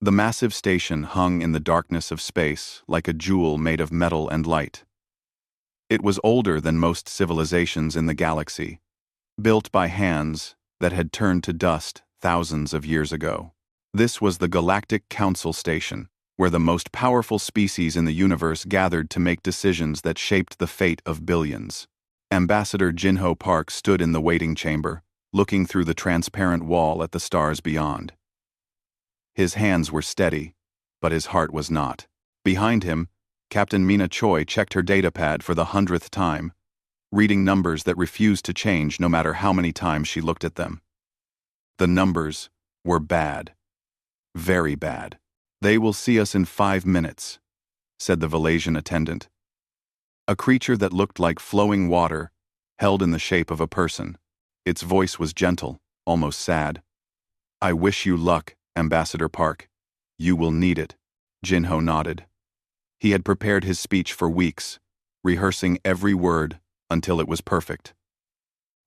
The massive station hung in the darkness of space like a jewel made of metal and light. It was older than most civilizations in the galaxy, built by hands that had turned to dust thousands of years ago. This was the Galactic Council Station, where the most powerful species in the universe gathered to make decisions that shaped the fate of billions. Ambassador Jinho Park stood in the waiting chamber, looking through the transparent wall at the stars beyond. His hands were steady, but his heart was not. Behind him, Captain Mina Choi checked her datapad for the 100th time, reading numbers that refused to change no matter how many times she looked at them. The numbers were bad. Very bad. "They will see us in 5 minutes," said the Valasian attendant. A creature that looked like flowing water, held in the shape of a person. Its voice was gentle, almost sad. "I wish you luck, Ambassador Park. You will need it." Jinho nodded. He had prepared his speech for weeks, rehearsing every word until it was perfect.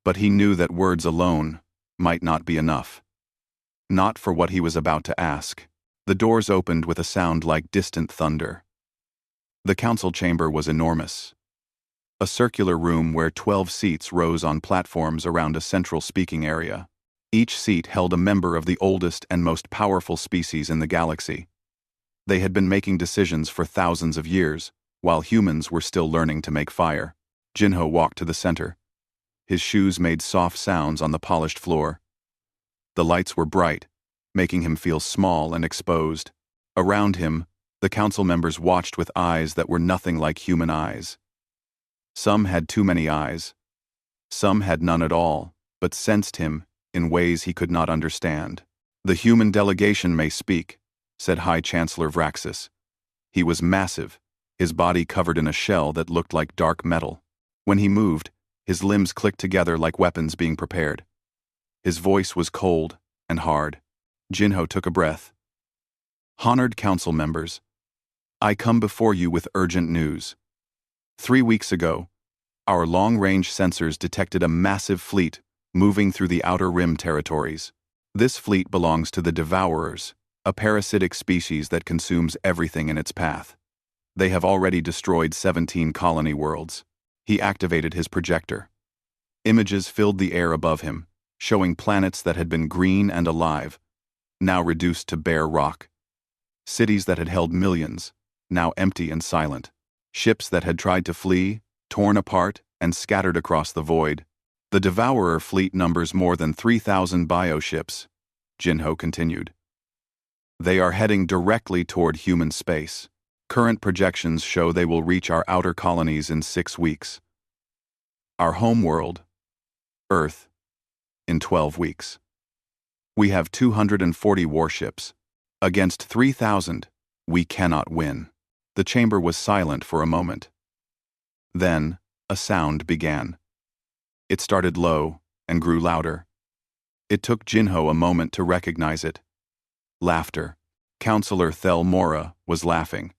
But he knew that words alone might not be enough. Not for what he was about to ask. The doors opened with a sound like distant thunder. The council chamber was enormous. A circular room where 12 seats rose on platforms around a central speaking area. Each seat held a member of the oldest and most powerful species in the galaxy. They had been making decisions for thousands of years, while humans were still learning to make fire. Jinho walked to the center. His shoes made soft sounds on the polished floor. The lights were bright, making him feel small and exposed. Around him, the council members watched with eyes that were nothing like human eyes. Some had too many eyes. Some had none at all, but sensed him in ways he could not understand. "The human delegation may speak," said High Chancellor Vraxis. He was massive, his body covered in a shell that looked like dark metal. When he moved, his limbs clicked together like weapons being prepared. His voice was cold and hard. Jinho took a breath. "Honored council members, I come before you with urgent news. 3 weeks ago, our long-range sensors detected a massive fleet moving through the Outer Rim territories. This fleet belongs to the Devourers, a parasitic species that consumes everything in its path. They have already destroyed 17 colony worlds." He activated his projector. Images filled the air above him, showing planets that had been green and alive, now reduced to bare rock. Cities that had held millions, now empty and silent. Ships that had tried to flee, torn apart, and scattered across the void. "The Devourer fleet numbers more than 3,000 bioships," Jinho continued. "They are heading directly toward human space. Current projections show they will reach our outer colonies in 6 weeks. Our homeworld, Earth, in 12 weeks. We have 240 warships. Against 3,000, we cannot win." The chamber was silent for a moment. Then, a sound began. It started low and grew louder. It took Jinho a moment to recognize it. Laughter. Counselor Thel Mora was laughing.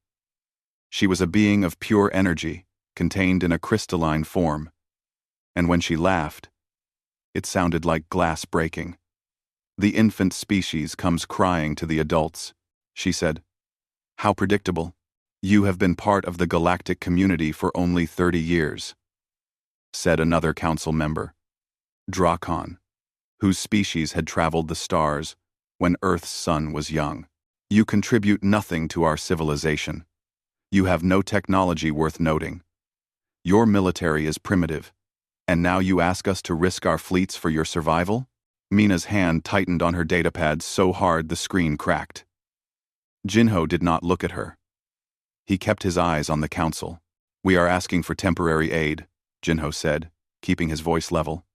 She was a being of pure energy, contained in a crystalline form. And when she laughed, it sounded like glass breaking. "The infant species comes crying to the adults," she said. "How predictable. You have been part of the galactic community for only 30 years, said another council member, Drakon, whose species had traveled the stars when Earth's sun was young. "You contribute nothing to our civilization. You have no technology worth noting. Your military is primitive, and now you ask us to risk our fleets for your survival?" Mina's hand tightened on her datapad so hard the screen cracked. Jinho did not look at her. He kept his eyes on the council. "We are asking for temporary aid," Jinho said, keeping his voice level,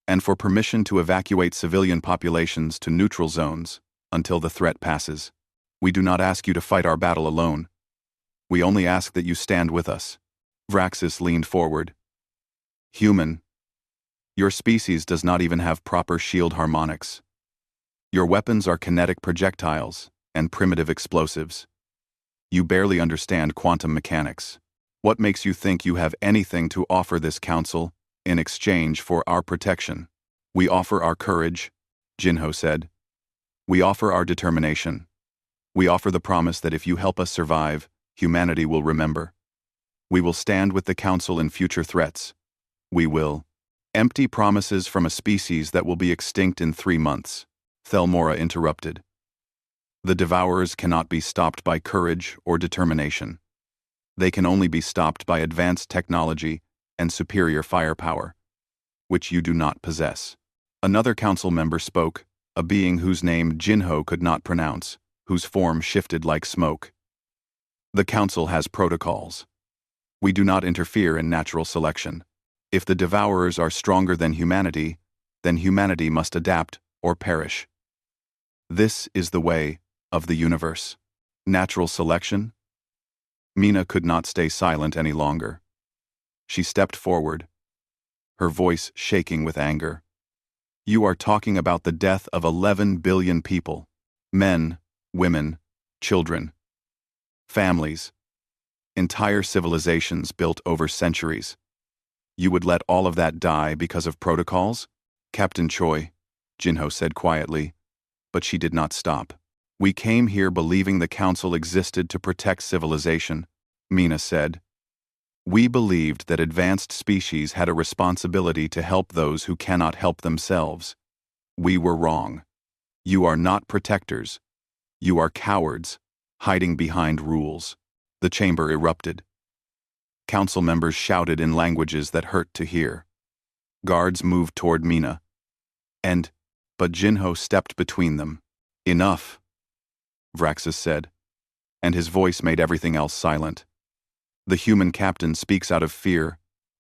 "and for permission to evacuate civilian populations to neutral zones until the threat passes. We do not ask you to fight our battle alone. We only ask that you stand with us." Vraxis leaned forward. "Human, your species does not even have proper shield harmonics. Your weapons are kinetic projectiles and primitive explosives. You barely understand quantum mechanics. What makes you think you have anything to offer this council in exchange for our protection?" "We offer our courage," Jinho said. "We offer our determination. We offer the promise that if you help us survive, humanity will remember. We will stand with the Council in future threats. We will. Empty promises from a species that will be extinct in 3 months, Thelmora interrupted. The Devourers cannot be stopped by courage or determination. They can only be stopped by advanced technology and superior firepower, which you do not possess. Another council member spoke, a being whose name Jinho could not pronounce, whose form shifted like smoke. The council has protocols. We do not interfere in natural selection. If the Devourers are stronger than humanity, then humanity must adapt or perish. This is the way of the universe. Natural selection? Mina could not stay silent any longer. She stepped forward, her voice shaking with anger. You are talking about the death of 11 billion people. Men, women, children, families, entire civilizations built over centuries. You would let all of that die because of protocols? Captain Choi, Jinho said quietly, but she did not stop. We came here believing the Council existed to protect civilization, Mina said. We believed that advanced species had a responsibility to help those who cannot help themselves. We were wrong. You are not protectors. You are cowards, hiding behind rules. The chamber erupted. Council members shouted in languages that hurt to hear. Guards moved toward Mina. But Jinho stepped between them. Enough, Vraxis said, and his voice made everything else silent. The human captain speaks out of fear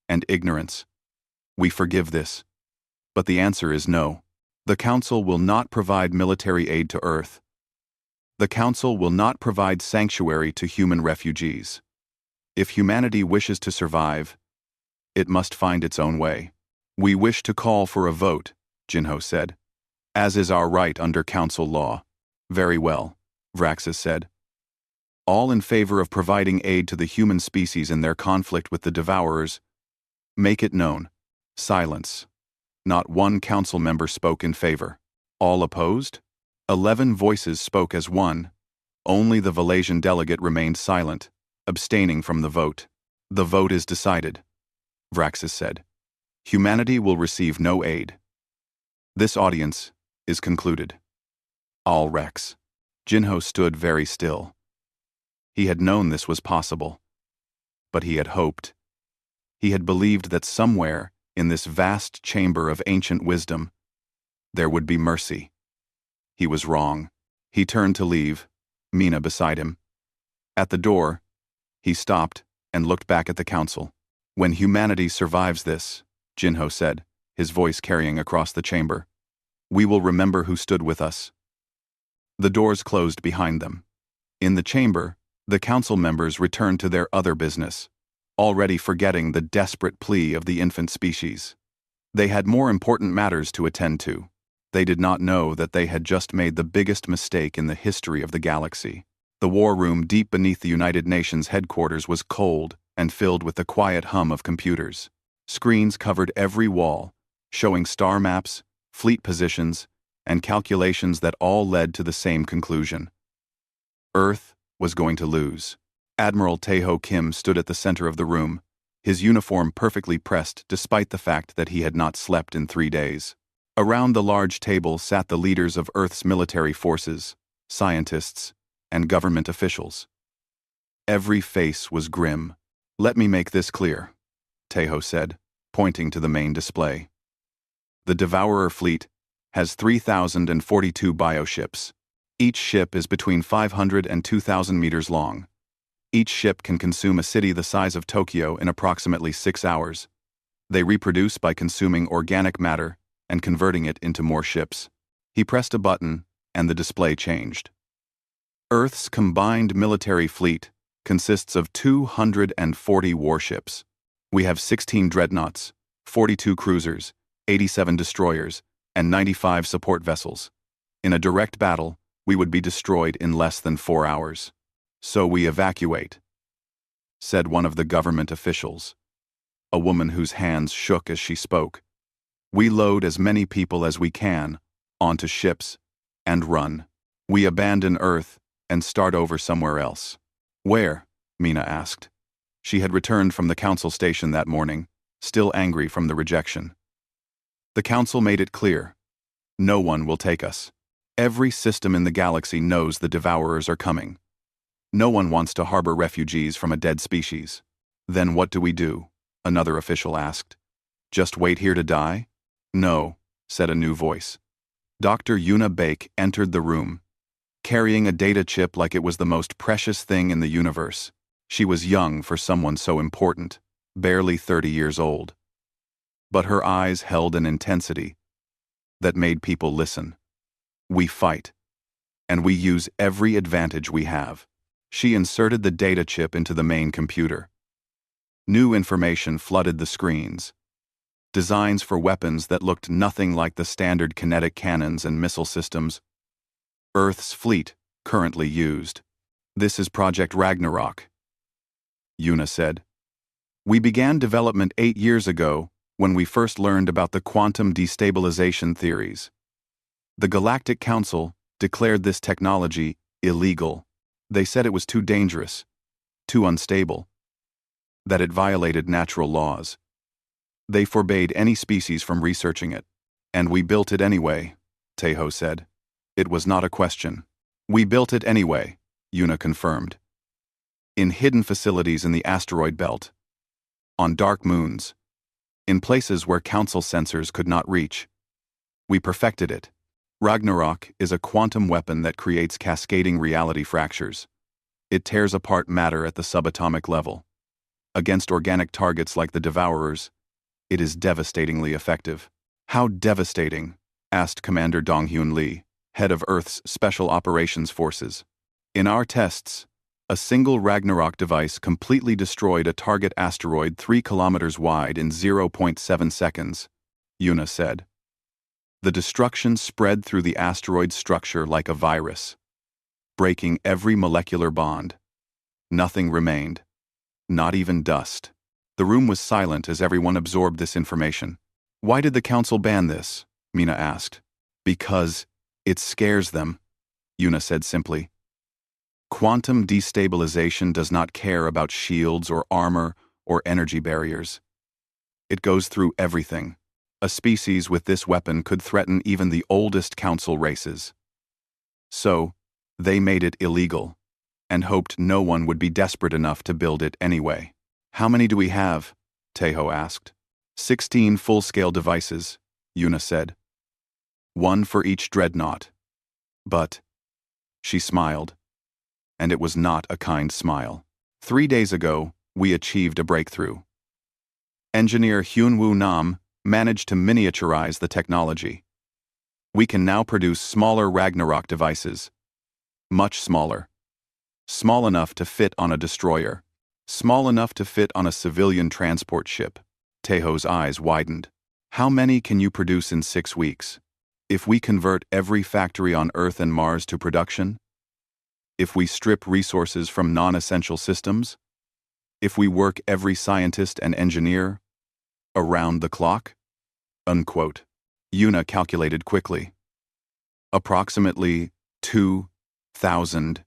and ignorance. We forgive this. But the answer is no. The Council will not provide military aid to Earth. The Council will not provide sanctuary to human refugees. If humanity wishes to survive, it must find its own way. We wish to call for a vote, Jinho said, as is our right under Council law. Very well, Vraxis said. All in favor of providing aid to the human species in their conflict with the Devourers, make it known. Silence. Not one council member spoke in favor. All opposed? 11 voices spoke as one. Only the Valasian delegate remained silent, abstaining from the vote. The vote is decided, Vraxis said. Humanity will receive no aid. This audience is concluded. All Rex. Jinho stood very still. He had known this was possible. But he had hoped. He had believed that somewhere, in this vast chamber of ancient wisdom, there would be mercy. He was wrong. He turned to leave, Mina beside him. At the door, he stopped and looked back at the council. When humanity survives this, Jinho said, his voice carrying across the chamber, we will remember who stood with us. The doors closed behind them. In the chamber, the council members returned to their other business, already forgetting the desperate plea of the infant species. They had more important matters to attend to. They did not know that they had just made the biggest mistake in the history of the galaxy. The war room deep beneath the United Nations headquarters was cold and filled with the quiet hum of computers. Screens covered every wall, showing star maps, fleet positions, and calculations that all led to the same conclusion. Earth was going to lose. Admiral Taeho Kim stood at the center of the room, his uniform perfectly pressed despite the fact that he had not slept in 3 days. Around the large table sat the leaders of Earth's military forces, scientists, and government officials. Every face was grim. Let me make this clear, Taeho said, pointing to the main display. The Devourer fleet has 3,042 bioships. Each ship is between 500 and 2,000 meters long. Each ship can consume a city the size of Tokyo in approximately 6 hours. They reproduce by consuming organic matter and converting it into more ships. He pressed a button, and the display changed. Earth's combined military fleet consists of 240 warships. We have 16 dreadnoughts, 42 cruisers, 87 destroyers, and 95 support vessels. In a direct battle, we would be destroyed in less than 4 hours. So we evacuate, said one of the government officials, a woman whose hands shook as she spoke. We load as many people as we can onto ships and run. We abandon Earth and start over somewhere else. Where? Mina asked. She had returned from the council station that morning, still angry from the rejection. The council made it clear. No one will take us. Every system in the galaxy knows the Devourers are coming. No one wants to harbor refugees from a dead species. Then what do we do? Another official asked. Just wait here to die? No, said a new voice. Dr. Una Bake entered the room, carrying a data chip like it was the most precious thing in the universe. She was young for someone so important, barely 30 years old. But her eyes held an intensity that made people listen. We fight, and we use every advantage we have. She inserted the data chip into the main computer. New information flooded the screens. Designs for weapons that looked nothing like the standard kinetic cannons and missile systems. Earth's fleet, currently used. This is Project Ragnarok, Una said. We began development 8 years ago when we first learned about the quantum destabilization theories. The Galactic Council declared this technology illegal. They said it was too dangerous, too unstable, that it violated natural laws. They forbade any species from researching it. And we built it anyway, Tejo said. It was not a question. We built it anyway, Una confirmed. In hidden facilities in the asteroid belt. On dark moons. In places where council sensors could not reach. We perfected it. Ragnarok is a quantum weapon that creates cascading reality fractures. It tears apart matter at the subatomic level. Against organic targets like the Devourers, it is devastatingly effective. How devastating? Asked Commander Donghyun Lee, head of Earth's Special Operations Forces. In our tests, a single Ragnarok device completely destroyed a target asteroid 3 kilometers wide in 0.7 seconds, Una said. The destruction spread through the asteroid's structure like a virus, breaking every molecular bond. Nothing remained. Not even dust. The room was silent as everyone absorbed this information. Why did the council ban this? Mina asked. Because it scares them, Una said simply. Quantum destabilization does not care about shields or armor or energy barriers. It goes through everything. A species with this weapon could threaten even the oldest council races. So, they made it illegal, and hoped no one would be desperate enough to build it anyway. How many do we have? Tejo asked. 16 full-scale devices, Una said. 1 for each dreadnought. But, she smiled. And it was not a kind smile. 3 days ago, we achieved a breakthrough. Engineer Hyunwoo Nam managed to miniaturize the technology. We can now produce smaller Ragnarok devices. Much smaller. Small enough to fit on a destroyer. Small enough to fit on a civilian transport ship. Tejo's eyes widened. How many can you produce in 6 weeks? If we convert every factory on Earth and Mars to production? If we strip resources from non-essential systems? If we work every scientist and engineer around the clock? Unquote. Una calculated quickly. Approximately 2,000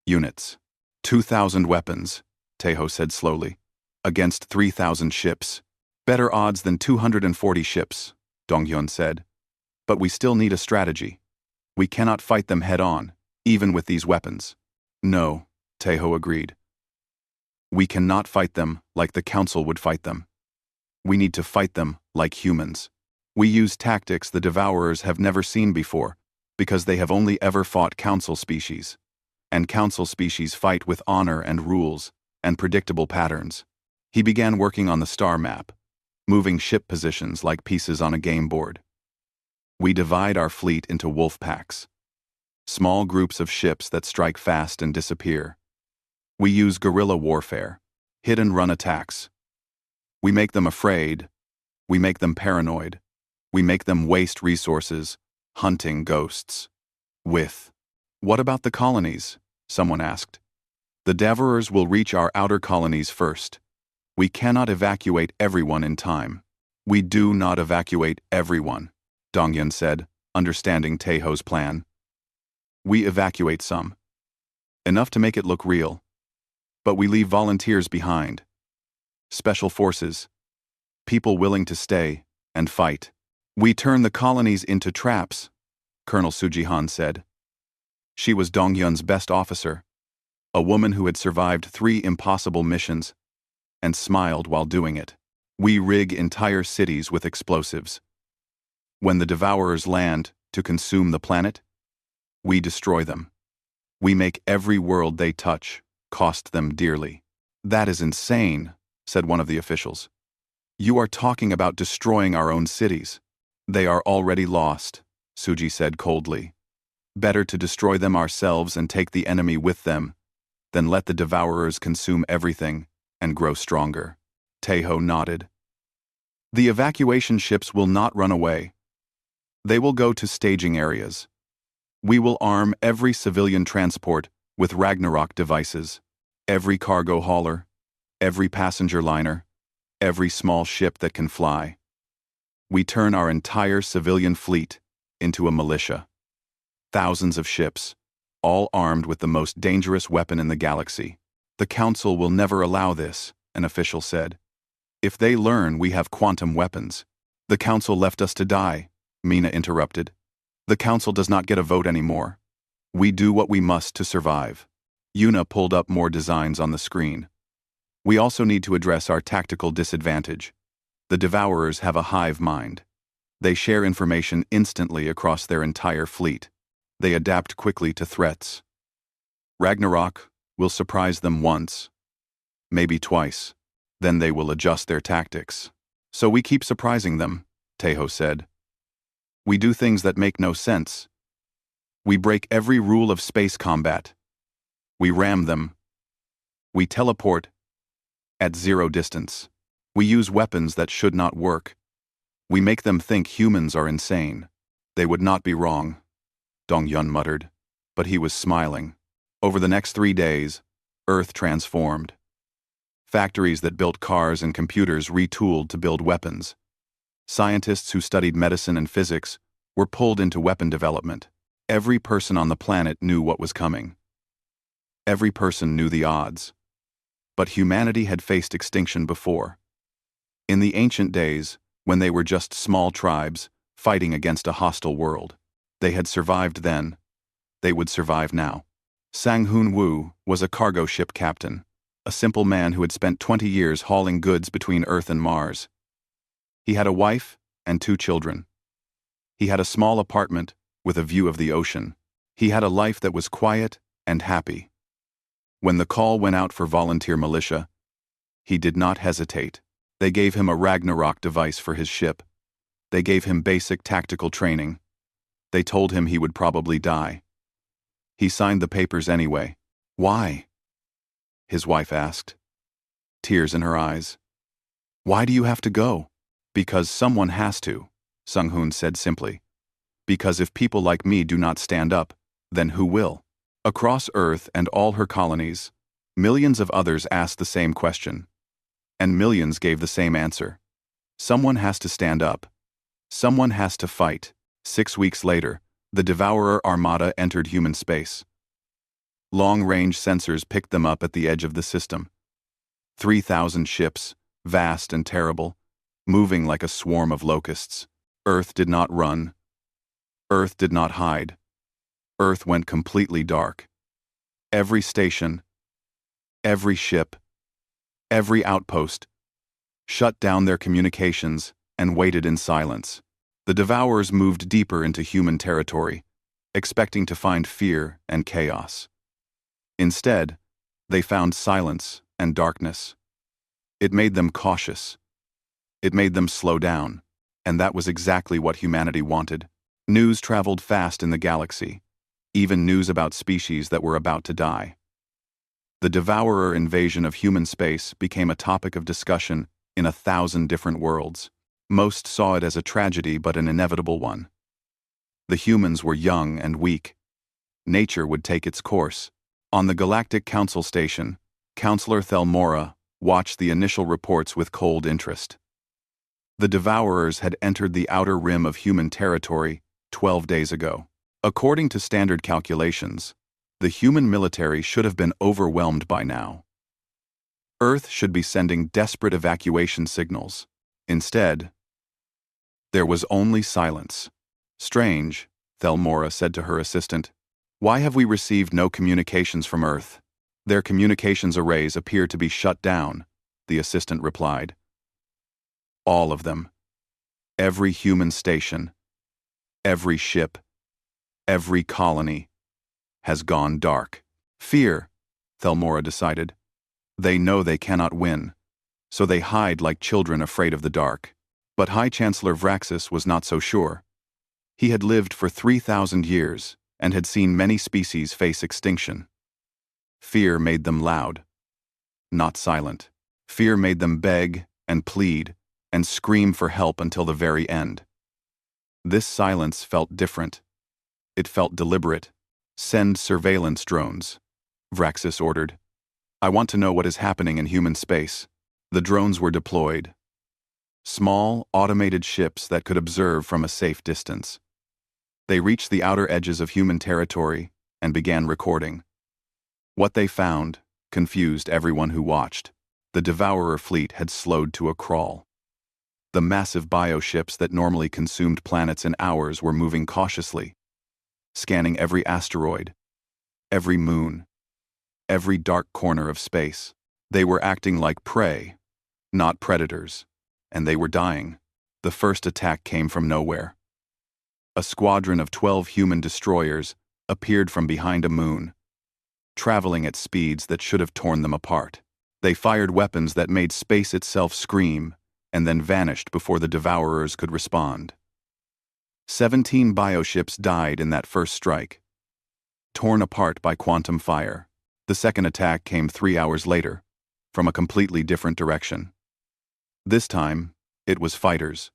units. 2,000 weapons, Tejo said slowly, against 3,000 ships. Better odds than 240 ships, Donghyun said. But we still need a strategy. We cannot fight them head-on, even with these weapons. No, Tejo agreed. We cannot fight them like the Council would fight them. We need to fight them like humans. We use tactics the Devourers have never seen before, because they have only ever fought Council species. And Council species fight with honor and rules, and predictable patterns. He began working on the star map, moving ship positions like pieces on a game board. We divide our fleet into wolf packs. Small groups of ships that strike fast and disappear. We use guerrilla warfare, hit-and-run attacks. We make them afraid. We make them paranoid. We make them waste resources, hunting ghosts. What about the colonies? Someone asked. The Devourers will reach our outer colonies first. We cannot evacuate everyone in time. We do not evacuate everyone, Donghyun said, understanding Tejo's plan. We evacuate some. enough to make it look real. But we leave volunteers behind. Special forces. People willing to stay and fight. We turn the colonies into traps, Colonel Sujihan said. She was Dongyun's best officer, a woman who had survived 3 impossible missions, and smiled while doing it. We rig entire cities with explosives. When the Devourers land to consume the planet, we destroy them. We make every world they touch cost them dearly. That is insane, said one of the officials. You are talking about destroying our own cities. They are already lost, Suji said coldly. Better to destroy them ourselves and take the enemy with them than let the Devourers consume everything and grow stronger. Taeho nodded. The evacuation ships will not run away. They will go to staging areas. We will arm every civilian transport with Ragnarok devices, every cargo hauler, every passenger liner, every small ship that can fly. We turn our entire civilian fleet into a militia. Thousands of ships, all armed with the most dangerous weapon in the galaxy. The Council will never allow this, an official said. If they learn we have quantum weapons. The Council left us to die, Mina interrupted. The Council does not get a vote anymore. We do what we must to survive. Yuna pulled up more designs on the screen. We also need to address our tactical disadvantage. The Devourers have a hive mind. They share information instantly across their entire fleet. They adapt quickly to threats. Ragnarok will surprise them once, maybe twice. Then they will adjust their tactics. So we keep surprising them, Taeho said. We do things that make no sense. We break every rule of space combat. We ram them. We teleport at 0 distance. We use weapons that should not work. We make them think humans are insane. They would not be wrong, Dongyun muttered, but he was smiling. Over the next 3 days, Earth transformed. Factories that built cars and computers retooled to build weapons. Scientists who studied medicine and physics were pulled into weapon development. Every person on the planet knew what was coming. Every person knew the odds. But humanity had faced extinction before. In the ancient days, when they were just small tribes fighting against a hostile world, they had survived then. They would survive now. Sang-Hoon Woo was a cargo ship captain, a simple man who had spent 20 years hauling goods between Earth and Mars. He had a wife and 2 children. He had a small apartment with a view of the ocean. He had a life that was quiet and happy. When the call went out for volunteer militia, he did not hesitate. They gave him a Ragnarok device for his ship. They gave him basic tactical training. They told him he would probably die. He signed the papers anyway. Why? His wife asked, tears in her eyes. Why do you have to go? Because someone has to, Sung-Hoon said simply. Because if people like me do not stand up, then who will? Across Earth and all her colonies, millions of others asked the same question. And millions gave the same answer. Someone has to stand up. Someone has to fight. 6 weeks later, the Devourer Armada entered human space. Long-range sensors picked them up at the edge of the system. 3,000 ships, vast and terrible, moving like a swarm of locusts. Earth did not run. Earth did not hide. Earth went completely dark. Every station, every ship, every outpost shut down their communications and waited in silence. The Devourers moved deeper into human territory, expecting to find fear and chaos. Instead, they found silence and darkness. It made them cautious. It made them slow down, and that was exactly what humanity wanted. News traveled fast in the galaxy, even news about species that were about to die. The Devourer invasion of human space became a topic of discussion in 1,000 different worlds. Most saw it as a tragedy, but an inevitable one. The humans were young and weak. Nature would take its course. On the Galactic Council station, Counselor Thelmora watched the initial reports with cold interest. The Devourers had entered the outer rim of human territory 12 days ago. According to standard calculations, The human military should have been overwhelmed by now. Earth should be sending desperate evacuation signals. Instead, there was only silence. Strange, Thelmora said to her assistant. Why have we received no communications from Earth? Their communications arrays appear to be shut down, the assistant replied. All of them. Every human station, every ship, every colony, has gone dark. Fear, Thelmora decided. They know they cannot win, so they hide like children afraid of the dark. But High Chancellor Vraxis was not so sure. He had lived for 3,000 years and had seen many species face extinction. Fear made them loud, not silent. Fear made them beg and plead and scream for help until the very end. This silence felt different. It felt deliberate. Send surveillance drones, Vraxis ordered. I want to know what is happening in human space. The drones were deployed. Small, automated ships that could observe from a safe distance. They reached the outer edges of human territory and began recording. What they found confused everyone who watched. The Devourer fleet had slowed to a crawl. The massive bioships that normally consumed planets in hours were moving cautiously, scanning every asteroid, every moon, every dark corner of space. They were acting like prey, not predators, and they were dying. The first attack came from nowhere. A squadron of 12 human destroyers appeared from behind a moon, traveling at speeds that should have torn them apart. They fired weapons that made space itself scream and then vanished before the Devourers could respond. 17 bioships died in that first strike, torn apart by quantum fire. The second attack came 3 hours later, from a completely different direction. This time, it was fighters.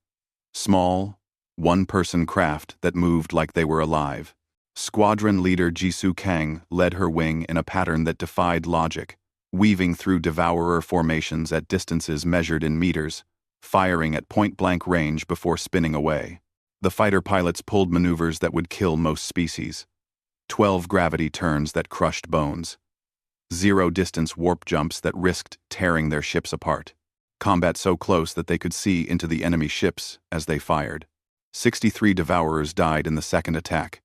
Small, one-person craft that moved like they were alive. Squadron leader Jisoo Kang led her wing in a pattern that defied logic, weaving through Devourer formations at distances measured in meters, firing at point-blank range before spinning away. The fighter pilots pulled maneuvers that would kill most species. 12 gravity turns that crushed bones. 0-distance warp jumps that risked tearing their ships apart. Combat so close that they could see into the enemy ships as they fired. 63 Devourers died in the second attack.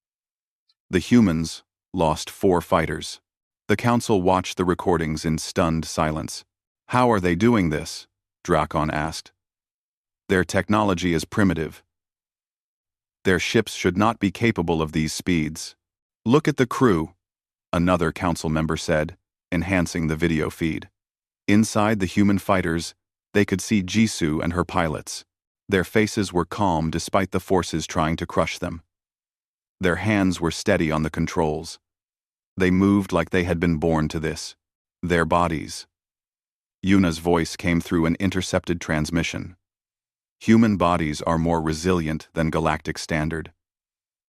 The humans lost 4 fighters. The council watched the recordings in stunned silence. How are they doing this? Drakon asked. Their technology is primitive. Their ships should not be capable of these speeds. Look at the crew, another council member said, enhancing the video feed. Inside the human fighters, they could see Jisoo and her pilots. Their faces were calm despite the forces trying to crush them. Their hands were steady on the controls. They moved like they had been born to this. Their bodies. Yuna's voice came through an intercepted transmission. Human bodies are more resilient than galactic standard.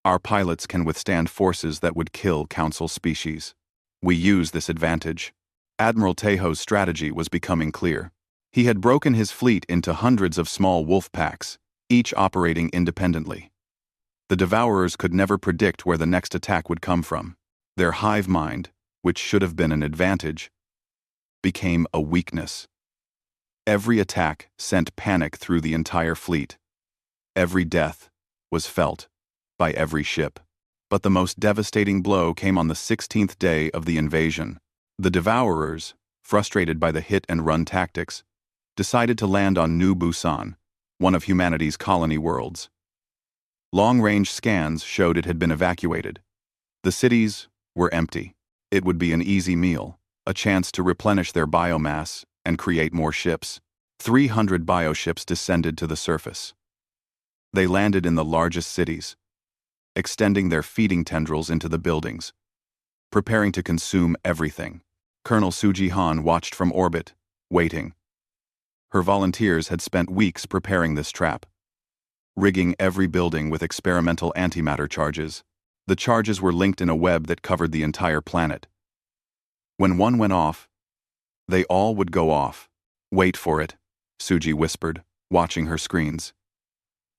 Our pilots can withstand forces that would kill council species. We use this advantage. Admiral Tejo's strategy was becoming clear. He had broken his fleet into hundreds of small wolf packs, each operating independently. The Devourers could never predict where the next attack would come from. Their hive mind, which should have been an advantage, became a weakness. Every attack sent panic through the entire fleet. Every death was felt by every ship. But the most devastating blow came on the 16th day of the invasion. The Devourers, frustrated by the hit-and-run tactics, decided to land on New Busan, one of humanity's colony worlds. Long-range scans showed it had been evacuated. The cities were empty. It would be an easy meal, a chance to replenish their biomass and create more ships. 300 bioships descended to the surface. They landed in the largest cities, extending their feeding tendrils into the buildings, preparing to consume everything. Colonel Suji Han watched from orbit, waiting. Her volunteers had spent weeks preparing this trap, rigging every building with experimental antimatter charges. The charges were linked in a web that covered the entire planet. When one went off, they all would go off. Wait for it, Suji whispered, watching her screens.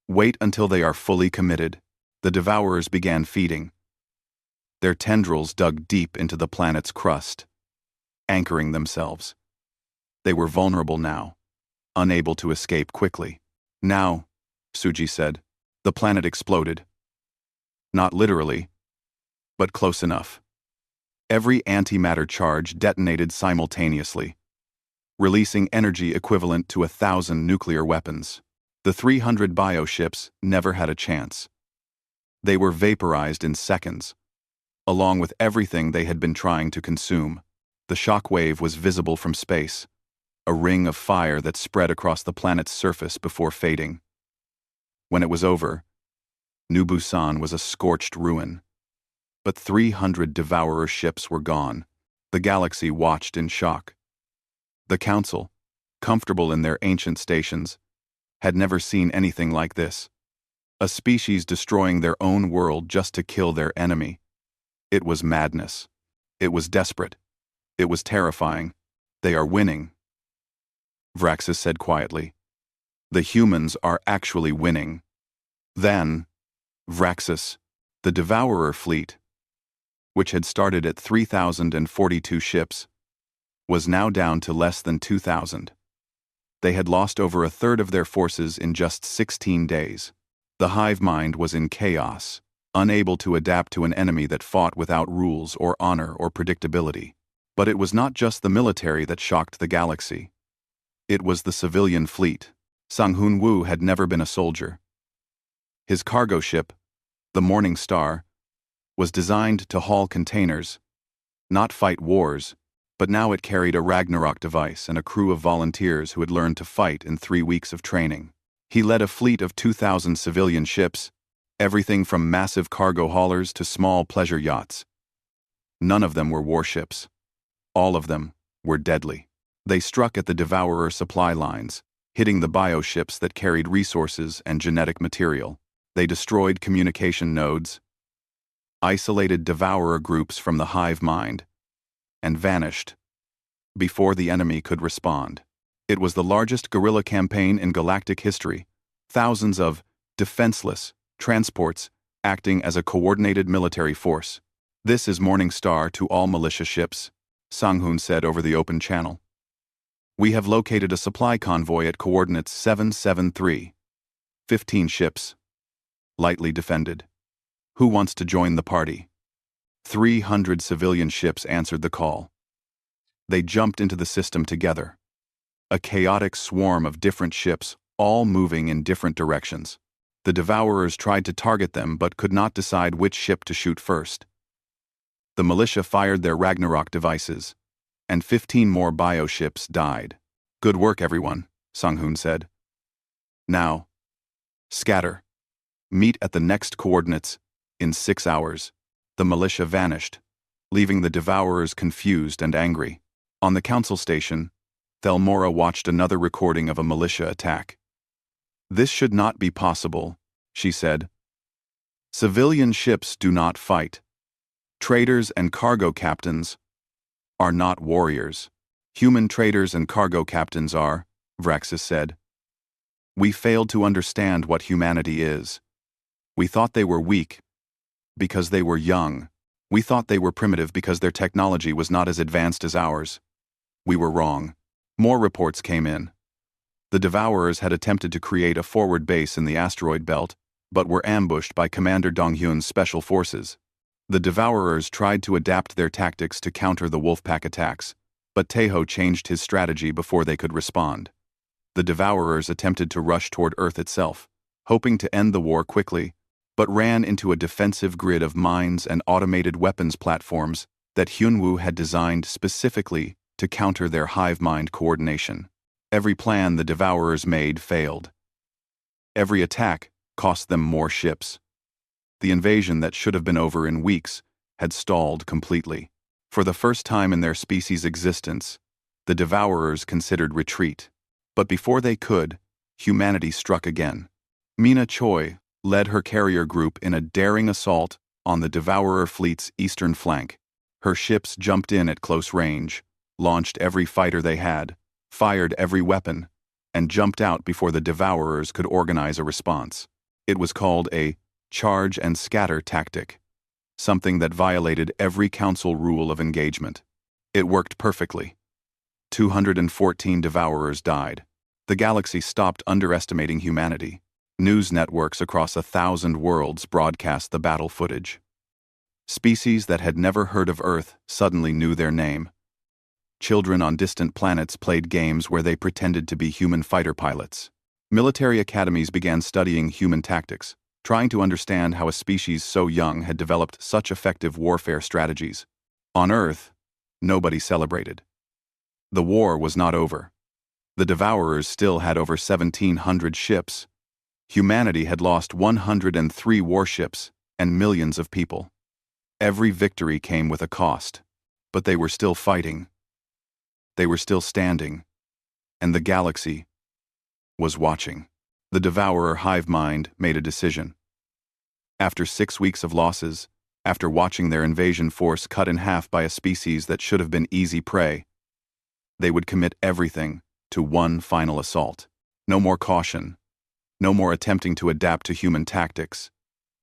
Wait until they are fully committed. The Devourers began feeding. Their tendrils dug deep into the planet's crust, anchoring themselves. They were vulnerable now, unable to escape quickly. Now, Suji said, the planet exploded. Not literally, but close enough. Every antimatter charge detonated simultaneously, releasing energy equivalent to 1,000 nuclear weapons. The 300 bioships never had a chance. They were vaporized in seconds, along with everything they had been trying to consume. The shock wave was visible from space, a ring of fire that spread across the planet's surface before fading. When it was over, New Busan was a scorched ruin. But 300 devourer ships were gone. The galaxy watched in shock. The Council, comfortable in their ancient stations, had never seen anything like this. A species destroying their own world just to kill their enemy. It was madness. It was desperate. It was terrifying. They are winning, Vraxis said quietly. The humans are actually winning. Then, Vraxis, the Devourer fleet, which had started at 3,042 ships, was now down to less than 2,000. They had lost over a third of their forces in just 16 days. The hive mind was in chaos, unable to adapt to an enemy that fought without rules or honor or predictability. But it was not just the military that shocked the galaxy. It was the civilian fleet. Sang Hoon Woo had never been a soldier. His cargo ship, the Morning Star, was designed to haul containers, not fight wars, but now it carried a Ragnarok device and a crew of volunteers who had learned to fight in 3 weeks of training. He led a fleet of 2,000 civilian ships, everything from massive cargo haulers to small pleasure yachts. None of them were warships. All of them were deadly. They struck at the Devourer supply lines, hitting the bioships that carried resources and genetic material. They destroyed communication nodes, isolated Devourer groups from the hive mind, and vanished before the enemy could respond. It was the largest guerrilla campaign in galactic history, thousands of defenseless transports acting as a coordinated military force. This is Morning Star to all militia ships, Sang-hoon said over the open channel. We have located a supply convoy at coordinates 773. 15 ships. Lightly defended. Who wants to join the party? 300 civilian ships answered the call. They jumped into the system together. A chaotic swarm of different ships, all moving in different directions. The Devourers tried to target them but could not decide which ship to shoot first. The militia fired their Ragnarok devices, and 15 more bioships died. Good work, everyone, Sang-hoon said. Now, scatter. Meet at the next coordinates in 6 hours. The militia vanished, leaving the Devourers confused and angry. On the council station, Thelmora watched another recording of a militia attack. This should not be possible, she said. Civilian ships do not fight. Traders and cargo captains are not warriors. Human traders and cargo captains are, Vraxis said. We failed to understand what humanity is. We thought they were weak because they were young. We thought they were primitive because their technology was not as advanced as ours. We were wrong. More reports came in. The Devourers had attempted to create a forward base in the asteroid belt, but were ambushed by Commander Donghyun's special forces. The Devourers tried to adapt their tactics to counter the Wolfpack attacks, but Taeho changed his strategy before they could respond. The Devourers attempted to rush toward Earth itself, hoping to end the war quickly, but ran into a defensive grid of mines and automated weapons platforms that Hyunwoo had designed specifically to counter their hive mind coordination. Every plan the Devourers made failed. Every attack cost them more ships. The invasion that should have been over in weeks had stalled completely. For the first time in their species' existence, the Devourers considered retreat. But before they could, humanity struck again. Mina Choi led her carrier group in a daring assault on the Devourer fleet's eastern flank. Her ships jumped in at close range, launched every fighter they had, fired every weapon, and jumped out before the Devourers could organize a response. It was called a charge and scatter tactic. something that violated every council rule of engagement. It worked perfectly. 214 devourers died. The galaxy stopped underestimating humanity. News networks across 1,000 worlds broadcast the battle footage. Species that had never heard of Earth suddenly knew their name. Children on distant planets played games where they pretended to be human fighter pilots. Military academies began studying human tactics, trying to understand how a species so young had developed such effective warfare strategies. On Earth, nobody celebrated. The war was not over. The Devourers still had over 1,700 ships. Humanity had lost 103 warships and millions of people. Every victory came with a cost, but they were still fighting. They were still standing, and the galaxy was watching. The Devourer hive mind made a decision. After 6 weeks of losses, after watching their invasion force cut in half by a species that should have been easy prey, they would commit everything to one final assault. No more caution, no more attempting to adapt to human tactics.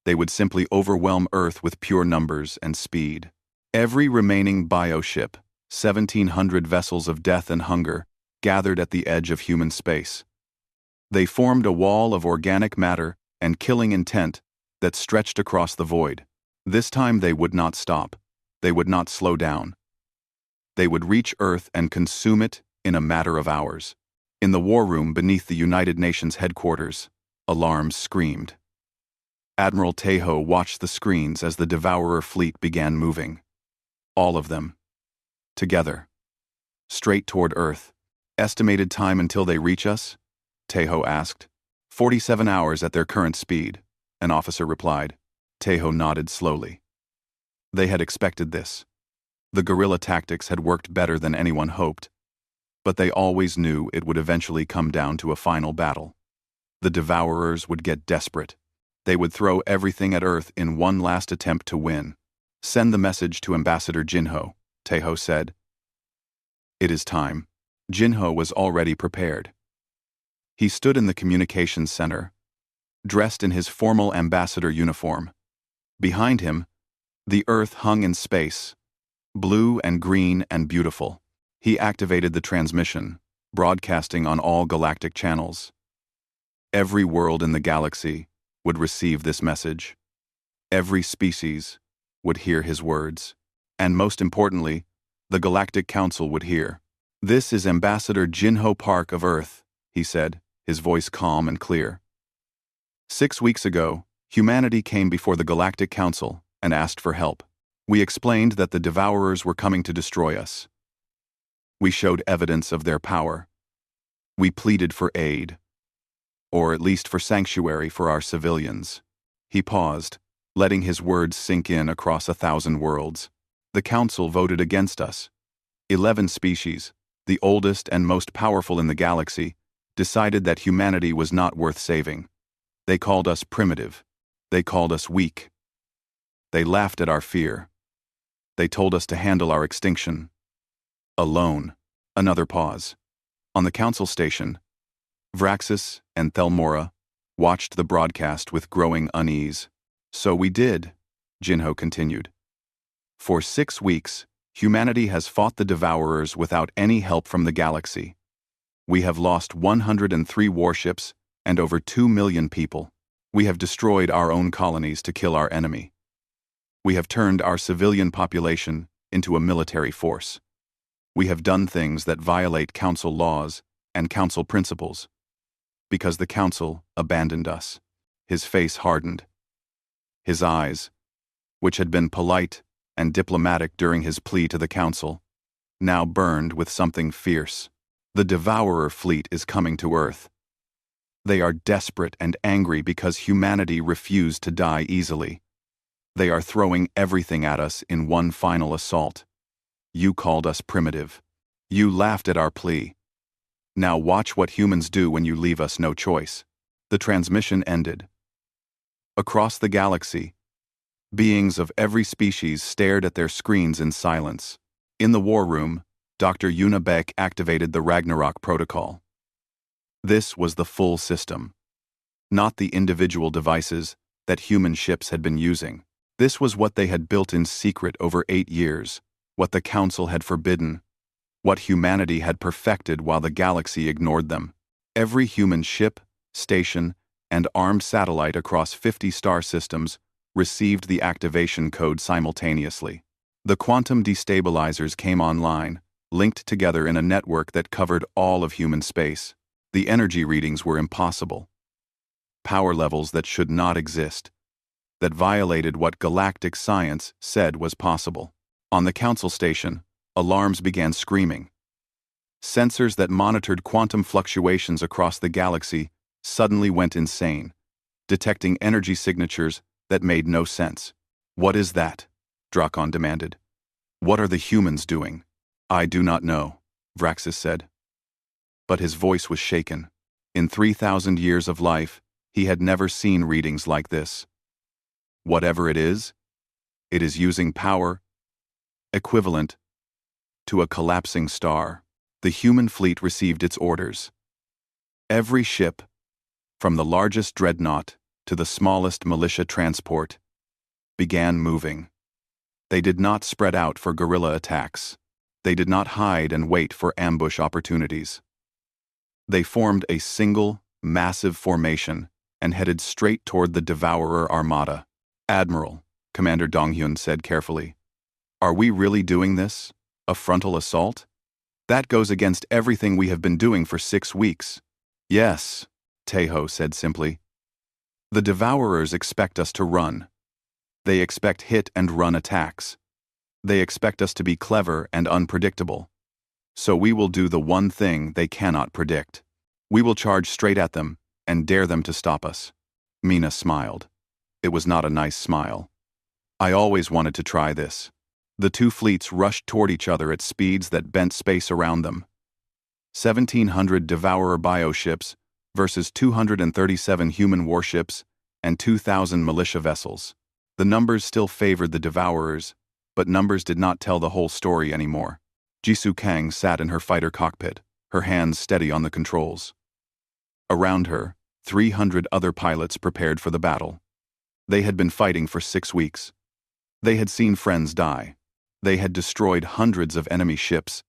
They would simply overwhelm Earth with pure numbers and speed. Every remaining bioship, 1,700 vessels of death and hunger, gathered at the edge of human space. They formed a wall of organic matter and killing intent that stretched across the void. This time they would not stop. They would not slow down. They would reach Earth and consume it in a matter of hours. In the war room beneath the United Nations headquarters, alarms screamed. Admiral Tejo watched the screens as the Devourer fleet began moving. All of them. Together. Straight toward Earth. Estimated time until they reach us? Tejo asked. 47 hours at their current speed, an officer replied. Tejo nodded slowly. They had expected this. The guerrilla tactics had worked better than anyone hoped, but they always knew it would eventually come down to a final battle. The Devourers would get desperate. They would throw everything at Earth in one last attempt to win. Send the message to Ambassador Jinho, Tejo said. It is time. Jinho was already prepared. He stood in the communications center, dressed in his formal ambassador uniform. Behind him, the Earth hung in space, blue and green and beautiful. He activated the transmission, broadcasting on all galactic channels. Every world in the galaxy would receive this message. Every species would hear his words. And most importantly, the Galactic Council would hear. This is Ambassador Jinho Park of Earth, he said, his voice calm and clear. 6 weeks ago, humanity came before the Galactic Council and asked for help. We explained that the Devourers were coming to destroy us. We showed evidence of their power. We pleaded for aid, or at least for sanctuary for our civilians. He paused, letting his words sink in across 1,000 worlds. The Council voted against us. 11 species, the oldest and most powerful in the galaxy, decided that humanity was not worth saving. They called us primitive. They called us weak. They laughed at our fear. They told us to handle our extinction alone. Another pause. On the council station, Vraxis and Thelmora watched the broadcast with growing unease. So we did, Jinho continued. For 6 weeks, humanity has fought the Devourers without any help from the galaxy. We have lost 103 warships and over 2 million people. We have destroyed our own colonies to kill our enemy. We have turned our civilian population into a military force. We have done things that violate council laws and council principles. Because the council abandoned us. His face hardened. His eyes, which had been polite and diplomatic during his plea to the council, now burned with something fierce. The Devourer fleet is coming to Earth. They are desperate and angry because humanity refused to die easily. They are throwing everything at us in one final assault. You called us primitive. You laughed at our plea. Now watch what humans do when you leave us no choice. The transmission ended. Across the galaxy, beings of every species stared at their screens in silence. In the war room, Dr. Yuna Beck activated the Ragnarok protocol. This was the full system, not the individual devices that human ships had been using. This was what they had built in secret over 8 years, what the Council had forbidden, what humanity had perfected while the galaxy ignored them. Every human ship, station, and armed satellite across 50 star systems received the activation code simultaneously. The quantum destabilizers came online, linked together in a network that covered all of human space. The energy readings were impossible. Power levels that should not exist, that violated what galactic science said was possible. On the Council station, alarms began screaming. Sensors that monitored quantum fluctuations across the galaxy suddenly went insane, detecting energy signatures that made no sense. "What is that?" Drakon demanded. "What are the humans doing?" "I do not know," Vraxis said. But his voice was shaken. In 3,000 years of life, he had never seen readings like this. "Whatever it is using power equivalent to a collapsing star." The human fleet received its orders. Every ship, from the largest dreadnought to the smallest militia transport, began moving. They did not spread out for guerrilla attacks. They did not hide and wait for ambush opportunities. They formed a single, massive formation and headed straight toward the Devourer Armada. "Admiral," Commander Donghyun said carefully, "are we really doing this? A frontal assault? That goes against everything we have been doing for 6 weeks." "Yes," Taeho said simply. "The Devourers expect us to run. They expect hit-and-run attacks. They expect us to be clever and unpredictable. So we will do the one thing they cannot predict. We will charge straight at them and dare them to stop us." Mina smiled. It was not a nice smile. "I always wanted to try this." The two fleets rushed toward each other at speeds that bent space around them. 1,700 Devourer bioships versus 237 human warships and 2,000 militia vessels. The numbers still favored the Devourers, but numbers did not tell the whole story anymore. Jisoo Kang sat in her fighter cockpit, her hands steady on the controls. Around her, 300 other pilots prepared for the battle. They had been fighting for 6 weeks. They had seen friends die. They had destroyed hundreds of enemy ships.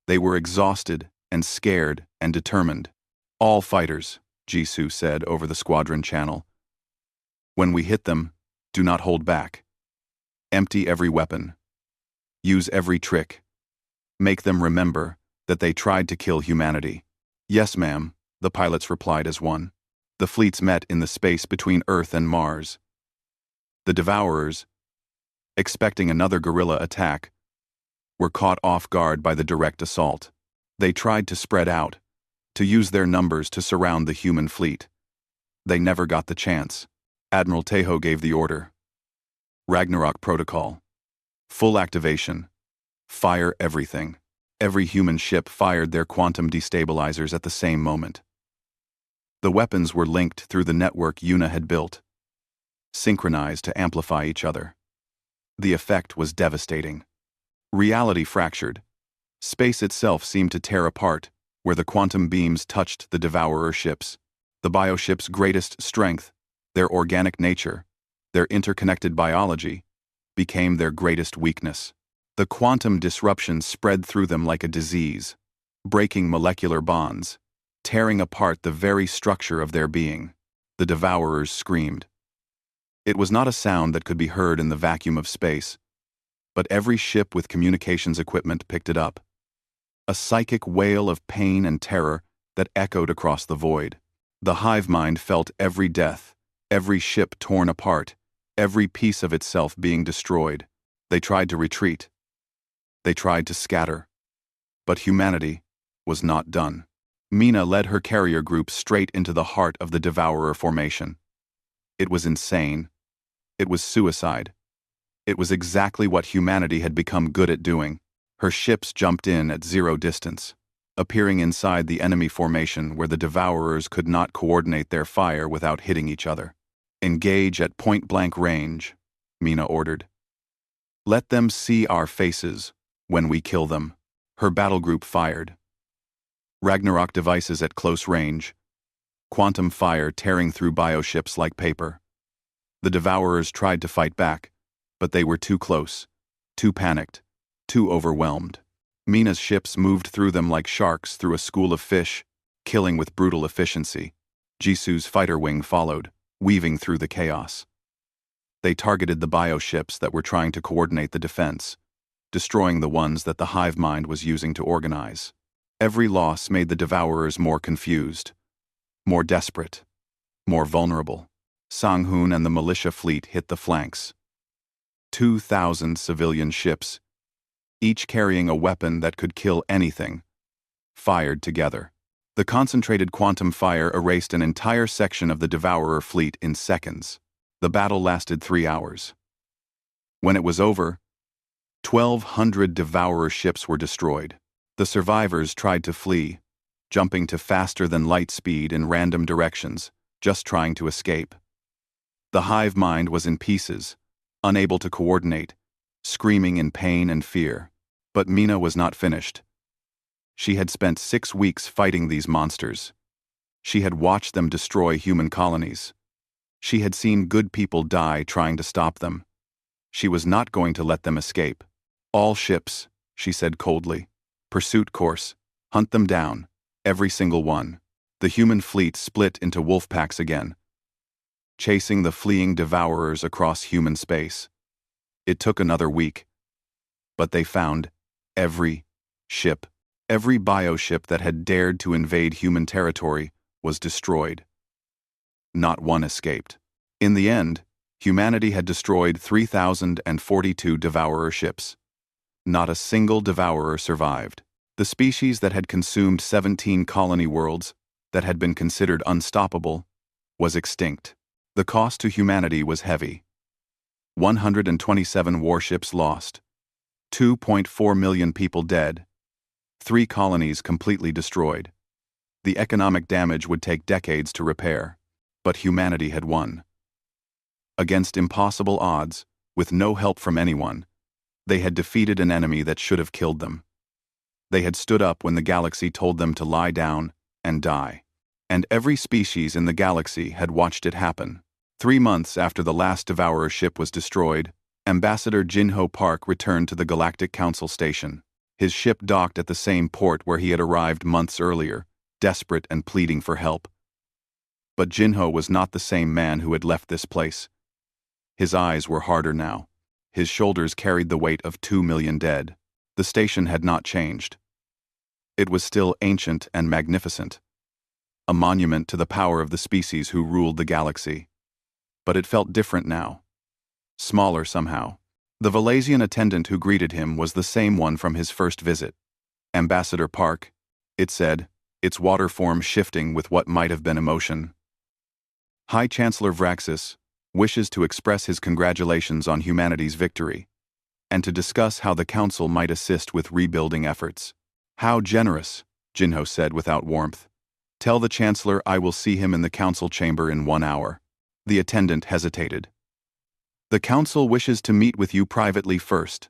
They were exhausted and scared and determined. "All fighters," Jisoo said over the squadron channel. "When we hit them, do not hold back. Empty every weapon. Use every trick. Make them remember that they tried to kill humanity." "Yes, ma'am," the pilots replied as one. The fleets met in the space between Earth and Mars. The Devourers, expecting another guerrilla attack, were caught off guard by the direct assault. They tried to spread out, to use their numbers to surround the human fleet. They never got the chance. Admiral Taeho gave the order. Ragnarok Protocol. Full activation. Fire everything. Every human ship fired their quantum destabilizers at the same moment. The weapons were linked through the network Yuna had built, synchronized to amplify each other. The effect was devastating. Reality fractured. Space itself seemed to tear apart where the quantum beams touched the Devourer ships. The bioships' greatest strength, their organic nature, their interconnected biology, became their greatest weakness. The quantum disruption spread through them like a disease, breaking molecular bonds, tearing apart the very structure of their being. The Devourers screamed. It was not a sound that could be heard in the vacuum of space, but every ship with communications equipment picked it up. A psychic wail of pain and terror that echoed across the void. The hive mind felt every death, every ship torn apart, every piece of itself being destroyed. They tried to retreat. They tried to scatter. But humanity was not done. Mina led her carrier group straight into the heart of the Devourer formation. It was insane. It was suicide. It was exactly what humanity had become good at doing. Her ships jumped in at 0 distance, appearing inside the enemy formation where the Devourers could not coordinate their fire without hitting each other. "Engage at point-blank range," Mina ordered. "Let them see our faces when we kill them." Her battle group fired. Ragnarok devices at close range, quantum fire tearing through bioships like paper. The Devourers tried to fight back, But they were too close, too panicked, too overwhelmed. Mina's ships moved through them like sharks through a school of fish, killing with brutal efficiency. Jisu's fighter wing followed, weaving through the chaos. They targeted the bioships that were trying to coordinate the defense, destroying the ones that the hive mind was using to organize. Every loss made the Devourers more confused, more desperate, more vulnerable. Sang-hoon and the militia fleet hit the flanks. 2,000 civilian ships, each carrying a weapon that could kill anything, fired together. The concentrated quantum fire erased an entire section of the Devourer fleet in seconds. The battle lasted 3 hours. When it was over, 1,200 Devourer ships were destroyed. The survivors tried to flee, jumping to faster-than-light speed in random directions, just trying to escape. The hive mind was in pieces, unable to coordinate, screaming in pain and fear. But Mina was not finished. She had spent 6 weeks fighting these monsters. She had watched them destroy human colonies. She had seen good people die trying to stop them. She was not going to let them escape. All ships, she said coldly. Pursuit course. Hunt them down. Every single one. The human fleet split into wolf packs again, chasing the fleeing Devourers across human space. It took another week. But they found every ship, every bioship that had dared to invade human territory was destroyed. Not one escaped. In the end, humanity had destroyed 3,042 Devourer ships. Not a single Devourer survived. The species that had consumed 17 colony worlds, that had been considered unstoppable, was extinct. The cost to humanity was heavy. 127 warships lost. 2.4 million people dead. 3 colonies completely destroyed. The economic damage would take decades to repair. But humanity had won. Against impossible odds, with no help from anyone, they had defeated an enemy that should have killed them. They had stood up when the galaxy told them to lie down and die. And every species in the galaxy had watched it happen. 3 months after the last Devourer ship was destroyed, Ambassador Jinho Park returned to the Galactic Council station. His ship docked at the same port where he had arrived months earlier, desperate and pleading for help. But Jinho was not the same man who had left this place. His eyes were harder now. His shoulders carried the weight of 2 million dead. The station had not changed. It was still ancient and magnificent, a monument to the power of the species who ruled the galaxy. But it felt different now. Smaller somehow. The Valasian attendant who greeted him was the same one from his first visit. Ambassador Park, it said, its water form shifting with what might have been emotion. High Chancellor Vraxis wishes to express his congratulations on humanity's victory, and to discuss how the Council might assist with rebuilding efforts. How generous, Jinho said without warmth. Tell the Chancellor I will see him in the Council chamber in 1 hour. The attendant hesitated. The Council wishes to meet with you privately first,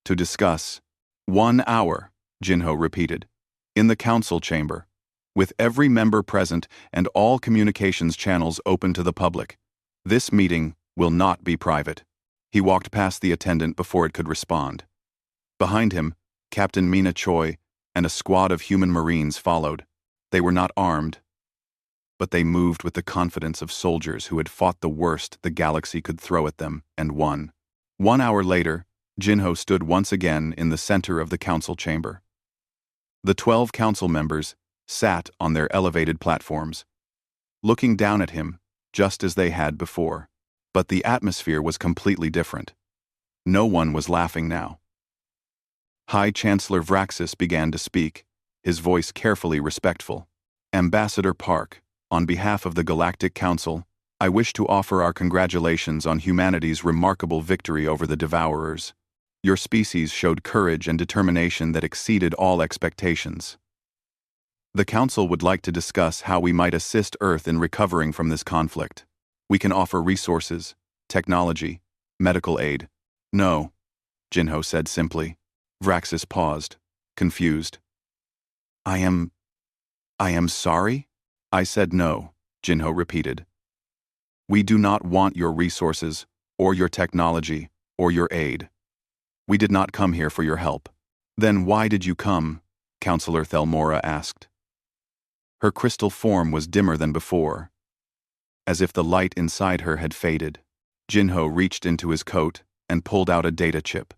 to discuss. 1 hour, Jinho repeated. In the Council chamber, with every member present and all communications channels open to the public. This meeting will not be private. He walked past the attendant before it could respond. Behind him, Captain Mina Choi and a squad of human marines followed. They were not armed, but they moved with the confidence of soldiers who had fought the worst the galaxy could throw at them and won. 1 hour later, Jinho stood once again in the center of the council chamber. The 12 council members sat on their elevated platforms, looking down at him just as they had before. But the atmosphere was completely different. No one was laughing now. High Chancellor Vraxis began to speak, his voice carefully respectful. Ambassador Park, on behalf of the Galactic Council, I wish to offer our congratulations on humanity's remarkable victory over the Devourers. Your species showed courage and determination that exceeded all expectations. The Council would like to discuss how we might assist Earth in recovering from this conflict. We can offer resources, technology, medical aid. No, Jinho said simply. Vraxis paused, confused. I am sorry? I said no, Jinho repeated. We do not want your resources or your technology or your aid. We did not come here for your help. Then why did you come? Counselor Thelmora asked. Her crystal form was dimmer than before, as if the light inside her had faded. Jinho reached into his coat and pulled out a data chip.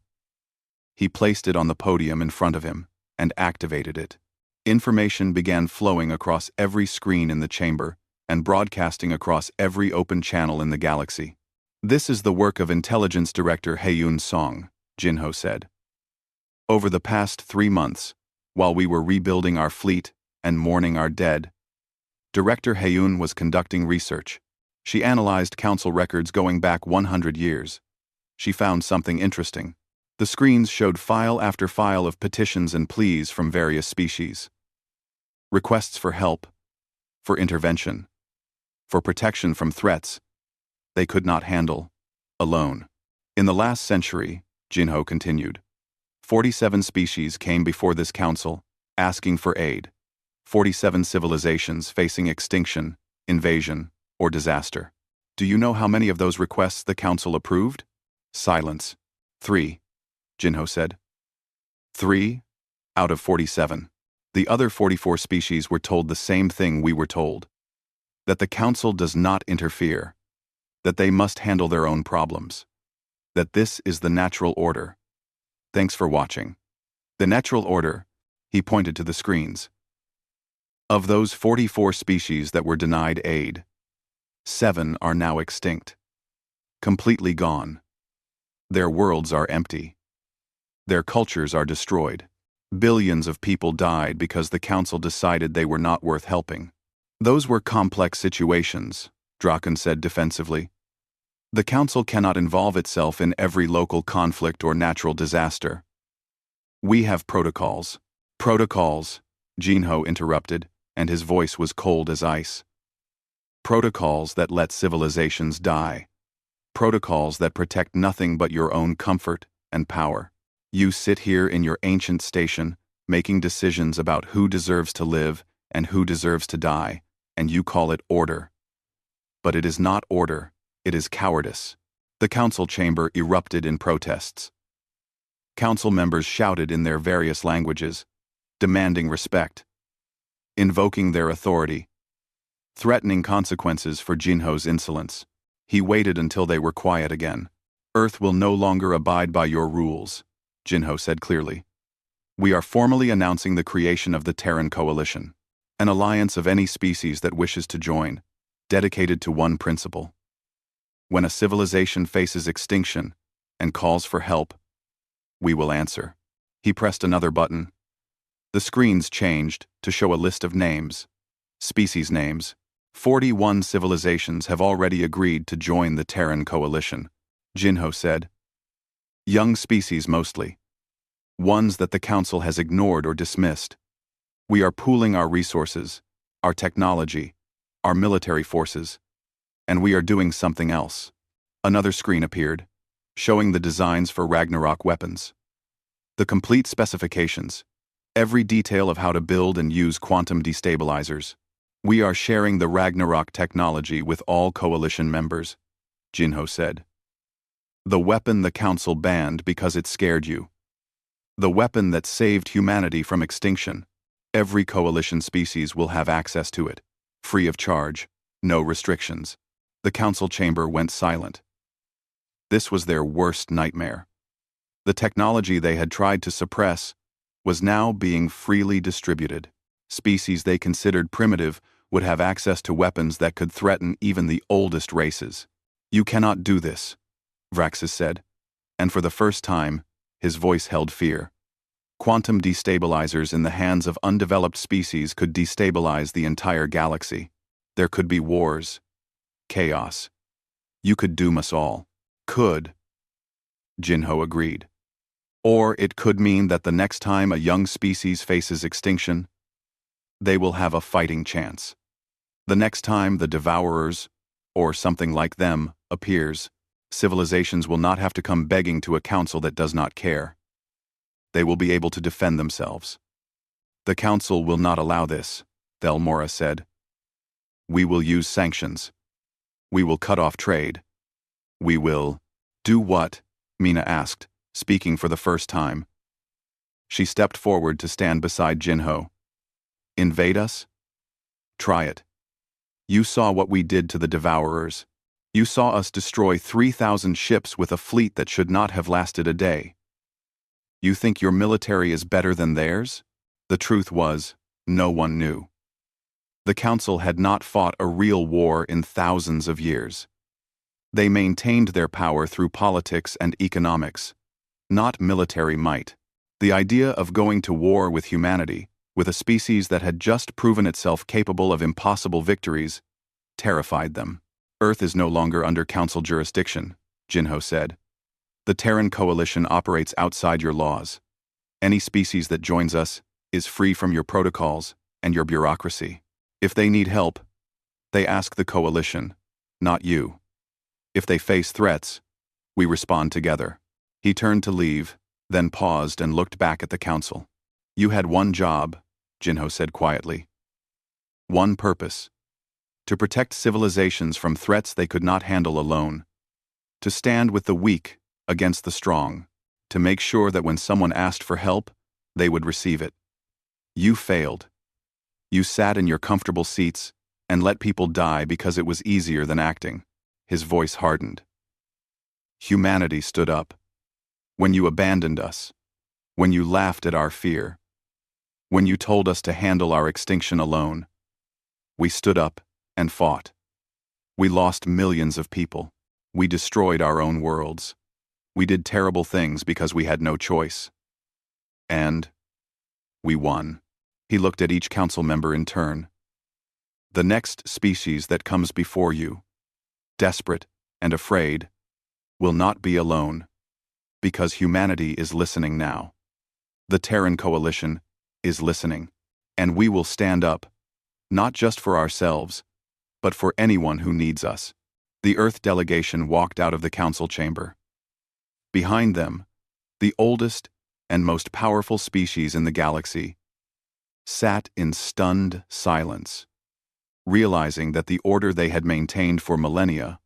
He placed it on the podium in front of him and activated it. Information began flowing across every screen in the chamber and broadcasting across every open channel in the galaxy. This is the work of Intelligence Director Heiyun Song, Jinho said. Over the past 3 months, while we were rebuilding our fleet and mourning our dead, Director Heiyun was conducting research. She analyzed council records going back 100 years. She found something interesting. The screens showed file after file of petitions and pleas from various species. Requests for help, for intervention, for protection from threats they could not handle alone. In the last century, Jinho continued, 47 species came before this council, asking for aid. 47 civilizations facing extinction, invasion, or disaster. Do you know how many of those requests the council approved? Silence. 3, Jinho said. 3 out of 47. The other 44 species were told the same thing we were told. That the council does not interfere. That they must handle their own problems. That this is the natural order. Thanks for watching. The natural order, he pointed to the screens. Of those 44 species that were denied aid, 7 are now extinct. Completely gone. Their worlds are empty. Their cultures are destroyed. Billions of people died because the council decided they were not worth helping. Those were complex situations, Draken said defensively. The council cannot involve itself in every local conflict or natural disaster. We have protocols. Protocols, Jinho interrupted, and his voice was cold as ice. Protocols that let civilizations die. Protocols that protect nothing but your own comfort and power. You sit here in your ancient station, making decisions about who deserves to live and who deserves to die, and you call it order. But it is not order, it is cowardice. The council chamber erupted in protests. Council members shouted in their various languages, demanding respect, invoking their authority, threatening consequences for Jinho's insolence. He waited until they were quiet again. Earth will no longer abide by your rules, Jinho said clearly. We are formally announcing the creation of the Terran Coalition, an alliance of any species that wishes to join, dedicated to one principle. When a civilization faces extinction and calls for help, we will answer. He pressed another button. The screens changed to show a list of names, species names. 41 civilizations have already agreed to join the Terran Coalition, Jinho said. Young species mostly. Ones that the council has ignored or dismissed. We are pooling our resources, our technology, our military forces, and we are doing something else. Another screen appeared, showing the designs for Ragnarok weapons. The complete specifications, every detail of how to build and use quantum destabilizers. We are sharing the Ragnarok technology with all coalition members, Jinho said. The weapon the council banned because it scared you. The weapon that saved humanity from extinction. Every coalition species will have access to it, free of charge, no restrictions. The council chamber went silent. This was their worst nightmare. The technology they had tried to suppress was now being freely distributed. Species they considered primitive would have access to weapons that could threaten even the oldest races. You cannot do this, Vraxis said, and for the first time, his voice held fear. Quantum destabilizers in the hands of undeveloped species could destabilize the entire galaxy. There could be wars, chaos. You could doom us all. Could, Jinho agreed. Or it could mean that the next time a young species faces extinction, they will have a fighting chance. The next time the Devourers, or something like them, appears, civilizations will not have to come begging to a council that does not care. They will be able to defend themselves. The council will not allow this, Thelmora said. We will use sanctions. We will cut off trade. We will do what? Mina asked, speaking for the first time. She stepped forward to stand beside Jinho. Invade us? Try it. You saw what we did to the Devourers. You saw us destroy 3,000 ships with a fleet that should not have lasted a day. You think your military is better than theirs? The truth was, no one knew. The Council had not fought a real war in thousands of years. They maintained their power through politics and economics, not military might. The idea of going to war with humanity, with a species that had just proven itself capable of impossible victories, terrified them. Earth is no longer under Council jurisdiction, Jinho said. The Terran Coalition operates outside your laws. Any species that joins us is free from your protocols and your bureaucracy. If they need help, they ask the Coalition, not you. If they face threats, we respond together. He turned to leave, then paused and looked back at the Council. You had one job, Jinho said quietly. One purpose. To protect civilizations from threats they could not handle alone. To stand with the weak against the strong. To make sure that when someone asked for help, they would receive it. You failed. You sat in your comfortable seats and let people die because it was easier than acting. His voice hardened. Humanity stood up. When you abandoned us. When you laughed at our fear. When you told us to handle our extinction alone. We stood up and fought. We lost millions of people. We destroyed our own worlds. We did terrible things because we had no choice. And we won. He looked at each council member in turn. The next species that comes before you, desperate and afraid, will not be alone, because humanity is listening now. The Terran Coalition is listening, and we will stand up, not just for ourselves, but for anyone who needs us. The Earth delegation walked out of the council chamber. Behind them, the oldest and most powerful species in the galaxy sat in stunned silence, realizing that the order they had maintained for millennia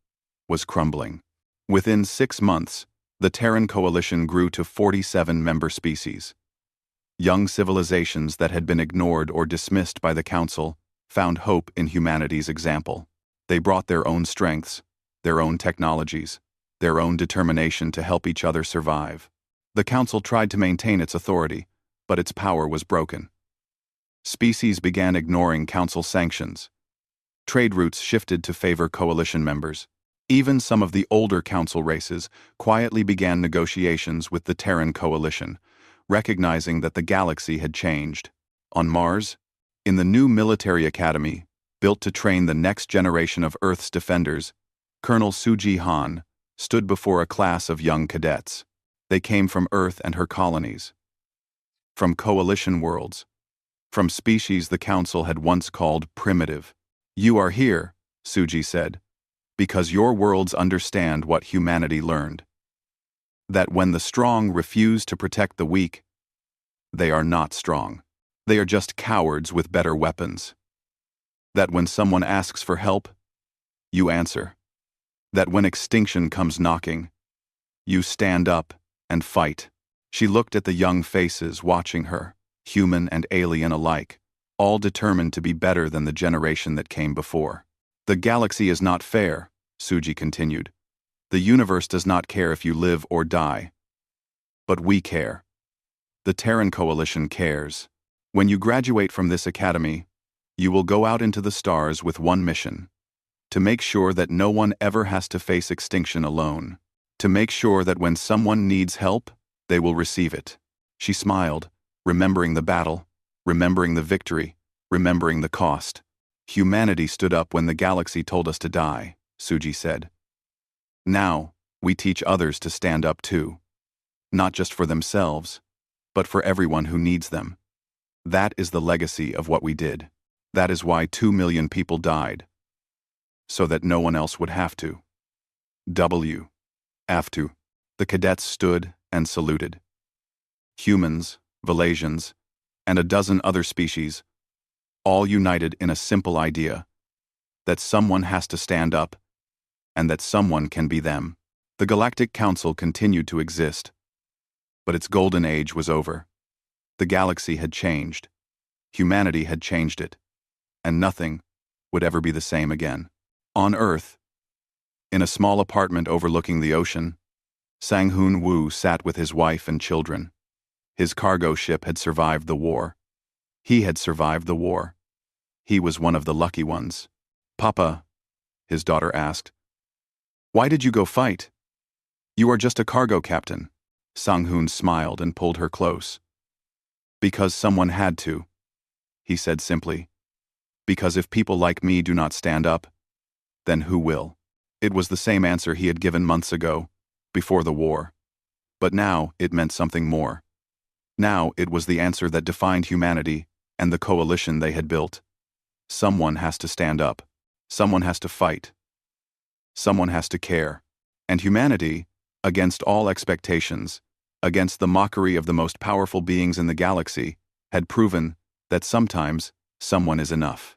was crumbling. Within 6 months, the Terran Coalition grew to 47 member species. Young civilizations that had been ignored or dismissed by the Council found hope in humanity's example. They brought their own strengths, their own technologies, their own determination to help each other survive. The Council tried to maintain its authority, but its power was broken. Species began ignoring Council sanctions. Trade routes shifted to favor Coalition members. Even some of the older Council races quietly began negotiations with the Terran Coalition, recognizing that the galaxy had changed. On Mars, in the new military academy, built to train the next generation of Earth's defenders, Colonel Suji Han stood before a class of young cadets. They came from Earth and her colonies, from Coalition worlds, from species the Council had once called primitive. You are here, Suji said, because your worlds understand what humanity learned. That when the strong refuse to protect the weak, they are not strong. They are just cowards with better weapons. That when someone asks for help, you answer. That when extinction comes knocking, you stand up and fight. She looked at the young faces watching her, human and alien alike, all determined to be better than the generation that came before. The galaxy is not fair, Suji continued. The universe does not care if you live or die. But we care. The Terran Coalition cares. When you graduate from this academy, you will go out into the stars with one mission: to make sure that no one ever has to face extinction alone. To make sure that when someone needs help, they will receive it. She smiled, remembering the battle, remembering the victory, remembering the cost. Humanity stood up when the galaxy told us to die, Suji said. Now, we teach others to stand up too. Not just for themselves, but for everyone who needs them. That is the legacy of what we did. That is why 2 million people died. So that no one else would have to. Have to. The cadets stood and saluted. Humans, Valasians, and a dozen other species, all united in a simple idea: that someone has to stand up, and that someone can be them. The Galactic Council continued to exist, but its golden age was over. The galaxy had changed. Humanity had changed it, and nothing would ever be the same again. On Earth, in a small apartment overlooking the ocean, Sang-Hoon Woo sat with his wife and children. His cargo ship had survived the war. He had survived the war. He was one of the lucky ones. "Papa," his daughter asked, "why did you go fight? You are just a cargo captain." Sang-Hoon smiled and pulled her close. "Because someone had to," he said simply. "Because if people like me do not stand up, then who will?" It was the same answer he had given months ago, before the war. But now it meant something more. Now it was the answer that defined humanity and the coalition they had built. Someone has to stand up. Someone has to fight. Someone has to care. And humanity, against all expectations, against the mockery of the most powerful beings in the galaxy, had proven that sometimes someone is enough.